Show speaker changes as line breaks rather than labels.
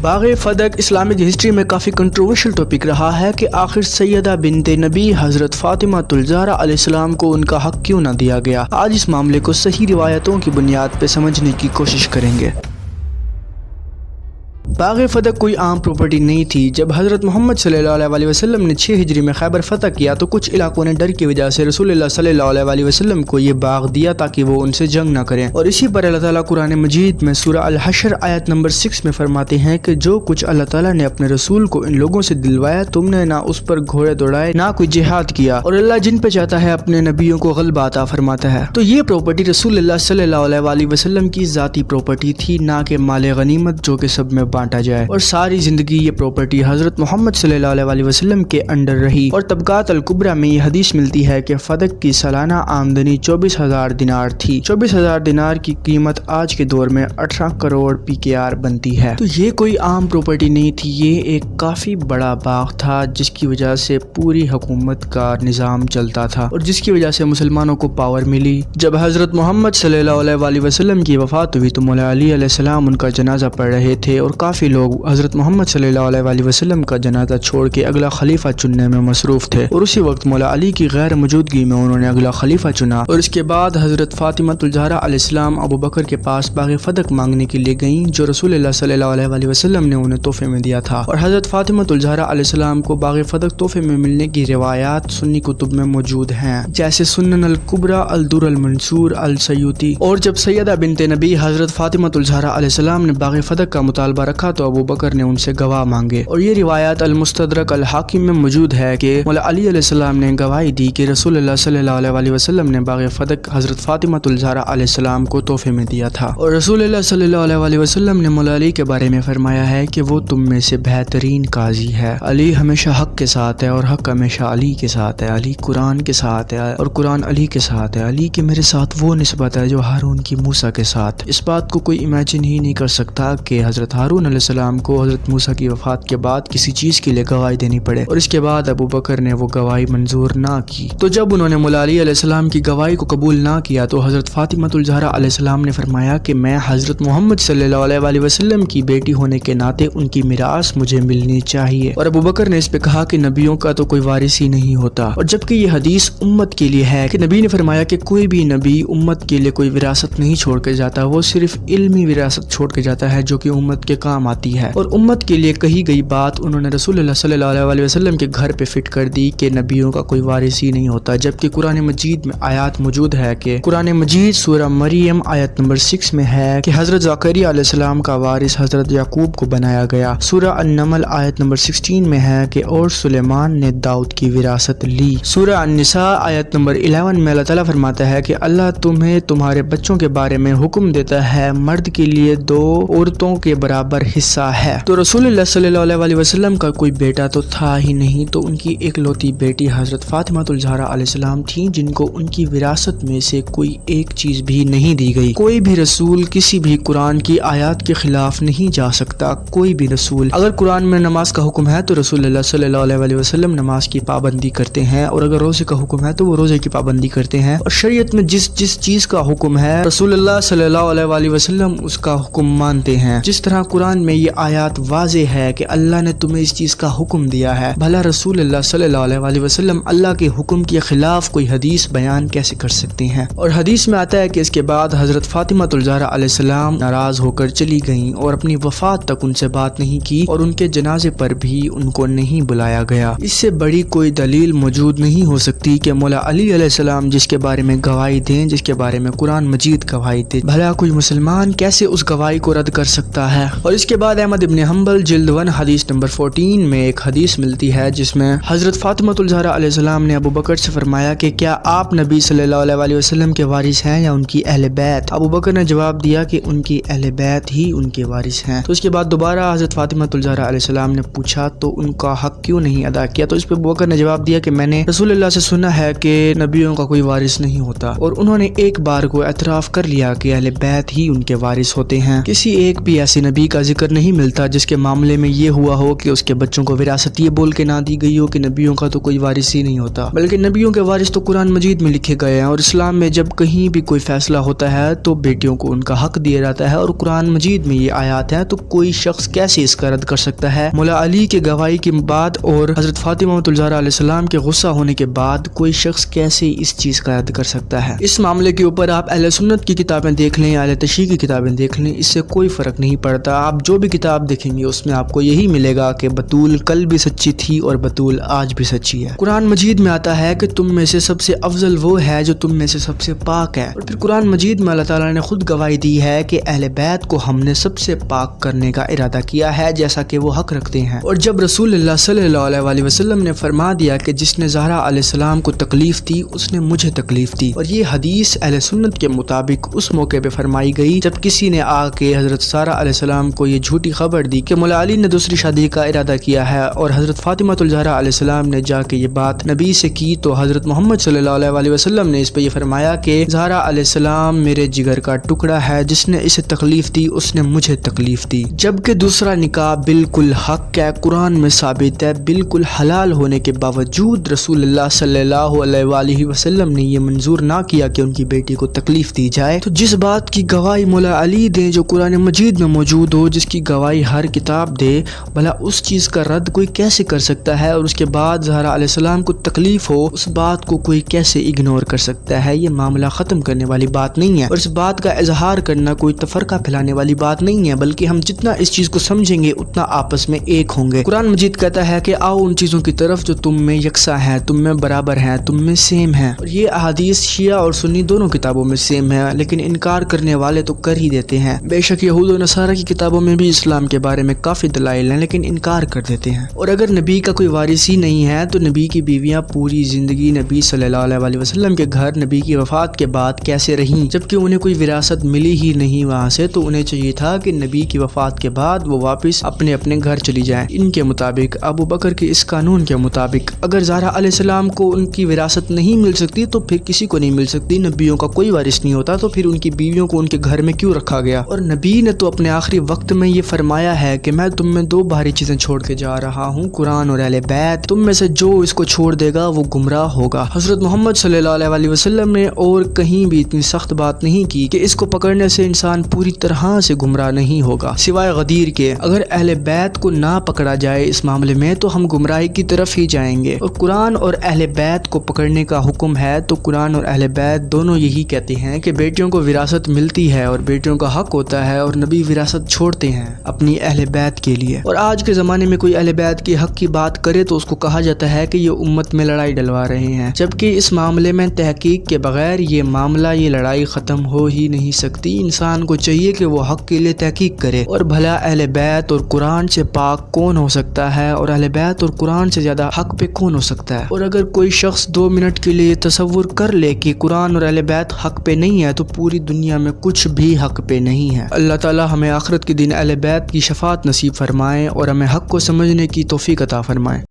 باغ فدق Islamic history میں کافی controversial topic رہا ہے کہ آخر سیدہ بنت نبی حضرت فاطمہ الزہرا علیہ السلام کو ان کا حق کیوں نہ دیا گیا۔ آج اس معاملے کو صحیح روایتوں کی بنیاد پہ سمجھنے کی کوشش کریں گے۔ باغ فدق کوئی عام پراپرٹی نہیں تھی۔ جب حضرت محمد صلی اللہ علیہ وسلم نے 6 ہجری میں خیبر فتح کیا تو کچھ علاقوں نے ڈر کی وجہ سے رسول اللہ صلی اللہ علیہ وسلم کو یہ باغ دیا تاکہ وہ ان سے جنگ نہ کریں، اور اسی پر اللہ تعالیٰ قرآن مجید میں سورہ الحشر آیت نمبر 6 میں فرماتے ہیں کہ جو کچھ اللہ تعالیٰ نے اپنے رسول کو ان لوگوں سے دلوایا تم نے نہ اس پر گھوڑے دوڑائے نہ کوئی جہاد کیا، اور اللہ جن پہ چاہتا ہے اپنے نبیوں کو غلبہ عطا فرماتا ہے۔ تو یہ پراپرٹی رسول اللہ صلی اللہ علیہ وسلم کی ذاتی پراپرٹی تھی، نہ کہ مال غنیمت جو کہ سب میں بانٹا جائے، اور ساری زندگی یہ پراپرٹی حضرت محمد صلی اللہ علیہ وسلم کے انڈر رہی۔ اور طبقات الکبریٰ میں یہ حدیث ملتی ہے کہ فدق کی سالانہ آمدنی 24,000 دینار تھی۔ 24,000 دینار کی قیمت آج کے دور میں 18 کروڑ PKR بنتی ہے۔ تو یہ کوئی عام پراپرٹی نہیں تھی، یہ ایک کافی بڑا باغ تھا جس کی وجہ سے پوری حکومت کا نظام چلتا تھا اور جس کی وجہ سے مسلمانوں کو پاور ملی۔ جب حضرت محمد صلی اللہ علیہ وسلم کی وفات ہوئی تو مولا علی علیہ السلام ان کا جنازہ پڑھ رہے تھے، اور کافی لوگ حضرت محمد صلی اللہ علیہ وسلم کا جنازہ چھوڑ کے اگلا خلیفہ چننے میں مصروف تھے، اور اسی وقت مولا علی کی غیر موجودگی میں انہوں نے اگلا خلیفہ چنا، اور اس کے بعد حضرت فاطمہ الزہرا علیہ السلام ابو بکر کے پاس باغ فدق مانگنے کے لیے گئیں جو رسول اللہ صلی اللہ علیہ وسلم نے انہیں تحفے میں دیا تھا، اور حضرت فاطمہ الزہرا علیہ السلام کو باغ فدق تحفے میں ملنے کی روایات سنی کتب میں موجود ہیں، جیسے سنن الکبریٰ، الدر المنصور، السیوطی۔ اور جب سیدہ بنت نبی حضرت فاطمہ الزہرا علیہ السلام نے باغ فدق کا مطالبہ رکھا تو ابو بکر نے ان سے گواہ مانگے، اور یہ روایات المستدرک الحاکم میں موجود ہے کہ مولا علی علیہ السلام نے گواہی دی کہ رسول اللہ صلی اللہ علیہ وسلم نے باغ فدق حضرت فاطمہ الزہرا علیہ السلام کو تحفے میں دیا تھا، اور رسول اللہ صلی اللہ علیہ وسلم نے مولا علی کے بارے میں فرمایا ہے کہ وہ تم میں سے بہترین قاضی ہے، علی ہمیشہ حق کے ساتھ ہے اور حق ہمیشہ علی کے ساتھ ہے، علی قرآن کے ساتھ ہے اور قرآن علی کے ساتھ ہے، علی کے میرے ساتھ وہ نسبت ہے جو ہارون کی موسیٰ کے ساتھ۔ اس بات کو کوئی امیجن ہی نہیں کر سکتا کہ حضرت ہارون علیہ السلام کو حضرت موسیٰ کی وفات کے بعد کسی چیز کے لیے گواہی دینی پڑے، اور اس کے بعد ابو بکر نے وہ گواہی منظور نہ کی۔ تو جب انہوں نے مولا علی علیہ السلام کی گواہی کو قبول نہ کیا تو حضرت فاطمہ الزہرا علیہ السلام نے فرمایا کہ میں حضرت محمد صلی اللہ علیہ وسلم کی بیٹی ہونے کے ناطے ان کی میراث مجھے ملنی چاہیے، اور ابو بکر نے اس پہ کہا کہ نبیوں کا تو کوئی وارث ہی نہیں ہوتا، اور جبکہ یہ حدیث امت کے لیے ہے کہ نبی نے فرمایا کہ کوئی بھی نبی امت کے لیے کوئی وراثت نہیں چھوڑ کے جاتا، وہ صرف علمی وراثت چھوڑ کے جاتا ہے جو کہ امت کے کام آتی ہے، اور امت کے لیے کہی گئی بات انہوں نے رسول اللہ صلی اللہ علیہ وسلم کے گھر پہ فٹ کر دی کہ نبیوں کا کوئی وارث ہی نہیں ہوتا، جبکہ قرآن مجید میں آیات موجود ہے کہ قرآن مجید سورہ مریم آیت نمبر 6 میں ہے کہ حضرت زکریا علیہ السلام کا وارث حضرت یعقوب کو بنایا گیا، سورہ النمل آیت نمبر 16 میں ہے کہ اور سلیمان نے داؤد کی وراثت لی، سورہ النساء آیت نمبر 11 میں اللہ تعالیٰ فرماتا ہے کہ اللہ تمہیں تمہارے بچوں کے بارے میں حکم دیتا ہے، مرد کے لیے 2 عورتوں کے برابر حصہ ہے۔ تو رسول اللہ صلی اللہ علیہ وسلم کا کوئی بیٹا تو تھا ہی نہیں، تو ان کی اکلوتی بیٹی حضرت فاطمہ الزہرا علیہ السلام تھیں جن کو ان کی وراثت میں سے کوئی ایک چیز بھی نہیں دی گئی۔ کوئی بھی رسول کسی بھی قرآن کی آیات کے خلاف نہیں جا سکتا، کوئی بھی رسول۔ اگر قرآن میں نماز کا حکم ہے تو رسول اللہ صلی اللہ علیہ وسلم نماز کی پابندی کرتے ہیں، اور اگر روزے کا حکم ہے تو وہ روزے کی پابندی کرتے ہیں، اور شریعت میں جس چیز کا حکم ہے رسول اللہ صلی اللہ علیہ وسلم اس کا حکم مانتے ہیں۔ جس طرح قرآن میں یہ آیات واضح ہے کہ اللہ نے تمہیں اس چیز کا حکم دیا ہے، بھلا رسول اللہ صلی اللہ علیہ وسلم اللہ کے حکم کے خلاف کوئی حدیث بیان کیسے کر سکتے ہیں؟ اور حدیث میں آتا ہے کہ اس کے بعد حضرت فاطمہ الزہرا علیہ السلام ناراض ہو کر چلی گئیں اور اپنی وفات تک ان سے بات نہیں کی، اور ان کے جنازے پر بھی ان کو نہیں بلایا گیا۔ اس سے بڑی کوئی دلیل موجود نہیں ہو سکتی کہ مولا علی علیہ السلام جس کے بارے میں گواہی دیں، جس کے بارے میں قرآن مجید گواہی دے، بھلا کوئی مسلمان کیسے اس گواہی کو رد کر سکتا ہے؟ اور اس کے بعد احمد ابن حنبل جلد 1 حدیث نمبر 14 میں ایک حدیث ملتی ہے جس میں حضرت فاطمہ الزہرا علیہ السلام نے ابو بکر سے فرمایا کہ کیا آپ نبی صلی اللہ علیہ وسلم کے وارث ہیں یا ان کی اہل بیت؟ ابو بکر نے جواب دیا کہ ان کی اہل بیت ہی ان کے وارث ہیں۔ تو اس کے بعد دوبارہ حضرت فاطمہ الزہرا علیہ السلام نے پوچھا تو ان کا حق کیوں نہیں ادا کیا؟ تو اس پہ ابو بکر نے جواب دیا کہ میں نے رسول اللہ سے سنا ہے کہ نبیوں کا کوئی وارث نہیں ہوتا، اور انہوں نے ایک بار کو اعتراف کر لیا کہ اہل بیت ہی ان کے وارث ہوتے ہیں۔ کسی ایک بھی ایسے نبی کا ذکر نہیں ملتا جس کے معاملے میں یہ ہوا ہو کہ اس کے بچوں کو وراثت یہ بول کے نہ دی گئی ہو کہ نبیوں کا تو کوئی وارث ہی نہیں ہوتا، بلکہ نبیوں کے وارث تو قرآن مجید میں لکھے گئے ہیں، اور اسلام میں جب کہیں بھی کوئی فیصلہ ہوتا ہے تو بیٹیوں کو ان کا حق دیا جاتا ہے، اور قرآن مجید میں یہ آیات ہے، تو کوئی شخص کیسے اس کا رد کر سکتا ہے؟ مولا علی کے گواہی کے بعد اور حضرت فاطمہ الزہرا علیہ السلام کے غصہ ہونے کے بعد کوئی شخص کیسے اس چیز کا رد کر سکتا ہے؟ اس معاملے کے اوپر آپ اہل سنت کی کتابیں دیکھ لیں، اہل تشیع کی کتابیں دیکھ لیں، اس سے کوئی فرق نہیں پڑتا۔ آپ جو بھی کتاب دیکھیں گے اس میں آپ کو یہی ملے گا کہ بطول کل بھی سچی تھی اور بطول آج بھی سچی ہے۔ قرآن مجید میں آتا ہے کہ تم میں سے سب سے افضل وہ ہے جو تم میں سے سب سے پاک ہے، اور پھر قرآن مجید میں اللہ تعالیٰ نے خود گواہی دی ہے کہ اہل بیت کو ہم نے سب سے پاک کرنے کا ارادہ کیا ہے جیسا کہ وہ حق رکھتے ہیں۔ اور جب رسول اللہ صلی اللہ علیہ وسلم نے فرما دیا کہ جس نے زہرا علیہ السلام کو تکلیف دی اس نے مجھے تکلیف دی، اور یہ حدیث اہل سنت کے مطابق اس موقع پہ فرمائی گئی جب کسی نے آ کے حضرت سارہ علیہ السلام کو یہ جھوٹی خبر دی کہ مولا علی نے دوسری شادی کا ارادہ کیا ہے، اور حضرت فاطمہ الزہرا علیہ السلام نے جا کے یہ بات نبی سے کی، تو حضرت محمد صلی اللہ علیہ وسلم نے اس پہ یہ فرمایا کہ زہرا علیہ السلام میرے جگر کا ٹکڑا ہے، جس نے اسے تکلیف دی اس نے مجھے تکلیف دی۔ جبکہ دوسرا نکاح بالکل حق ہے، قرآن میں ثابت ہے، بالکل حلال ہونے کے باوجود رسول اللہ صلی اللہ علیہ وسلم نے یہ منظور نہ کیا کہ ان کی بیٹی کو تکلیف دی جائے۔ تو جس بات کی گواہی مولا علی دیں جو قرآن مجید میں موجود ہو، جس کی گواہی ہر کتاب دے، بھلا اس چیز کا رد کوئی کیسے کر سکتا ہے؟ اور اس کے بعد زہرا علیہ السلام کو تکلیف ہو، اس بات کو کوئی کیسے اگنور کر سکتا ہے؟ یہ معاملہ ختم کرنے والی بات نہیں ہے، اور اس بات کا اظہار کرنا کوئی تفرقہ پھیلانے والی بات نہیں ہے، بلکہ ہم جتنا اس چیز کو سمجھیں گے اتنا آپس میں ایک ہوں گے۔ قرآن مجید کہتا ہے کہ آؤ ان چیزوں کی طرف جو تم میں یکساں ہیں، تم میں برابر ہیں، تم میں سیم ہیں، اور یہ احادیث شیعہ اور سنی دونوں کتابوں میں سیم ہے، لیکن انکار کرنے والے تو کر ہی دیتے ہیں۔ بے شک یہود و نصارہ کی کتابوں میں بھی اسلام کے بارے میں کافی دلائل ہیں، لیکن انکار کر دیتے ہیں۔ اور اگر نبی کا کوئی وارث ہی نہیں ہے تو نبی کی بیویاں پوری زندگی نبی صلی اللہ علیہ وسلم کے گھر نبی کی وفات کے بعد کیسے رہیں، جبکہ انہیں کوئی وراثت ملی ہی نہیں وہاں سے؟ تو انہیں چاہیے تھا کہ نبی کی وفات کے بعد وہ واپس اپنے اپنے گھر چلی جائیں۔ ان کے مطابق، ابو بکر کے اس قانون کے مطابق، اگر زہرا علیہ السلام کو ان کی وراثت نہیں مل سکتی تو پھر کسی کو نہیں مل سکتی، نبیوں کا کوئی وارث نہیں ہوتا، تو پھر ان کی بیویوں کو ان کے گھر میں کیوں رکھا گیا؟ اور نبی نے تو اپنے آخری وقت میں یہ فرمایا ہے کہ میں تم میں دو بھاری چیزیں چھوڑ کے جا رہا ہوں، قرآن اور اہل بیت، تم میں سے جو اس کو چھوڑ دے گا وہ گمراہ ہوگا۔ حضرت محمد صلی اللہ علیہ وسلم نے اور کہیں بھی اتنی سخت بات نہیں کی کہ اس کو پکڑنے سے انسان پوری طرح سے گمراہ نہیں ہوگا، سوائے غدیر کے۔ اگر اہل بیت کو نہ پکڑا جائے اس معاملے میں تو ہم گمراہی کی طرف ہی جائیں گے، اور قرآن اور اہل بیت کو پکڑنے کا حکم ہے تو قرآن اور اہل بیت دونوں یہی کہتے ہیں کہ بیٹیوں کو وراثت ملتی ہے اور بیٹیوں کا حق ہوتا ہے، اور نبی وراثت چھوڑتے ہیں اپنی اہل بیت کے لیے۔ اور آج کے زمانے میں کوئی اہل بیت کے حق کی بات کرے تو اس کو کہا جاتا ہے کہ یہ امت میں لڑائی ڈلوا رہے ہیں، جبکہ اس معاملے میں تحقیق کے بغیر یہ معاملہ، یہ لڑائی ختم ہو ہی نہیں سکتی۔ انسان کو چاہیے کہ وہ حق کے لیے تحقیق کرے، اور بھلا اہل بیت اور قرآن سے پاک کون ہو سکتا ہے، اور اہل بیت اور قرآن سے زیادہ حق پہ کون ہو سکتا ہے؟ اور اگر کوئی شخص 2 منٹ کے لیے تصور کر لے کہ قرآن اور اہل بیت حق پہ نہیں ہے تو پوری دنیا میں کچھ بھی حق پہ نہیں ہے۔ اللہ تعالی ہمیں آخرت کے دن اہل بیت کی شفاعت نصیب فرمائے اور ہمیں حق کو سمجھنے کی توفیق عطا فرمائے۔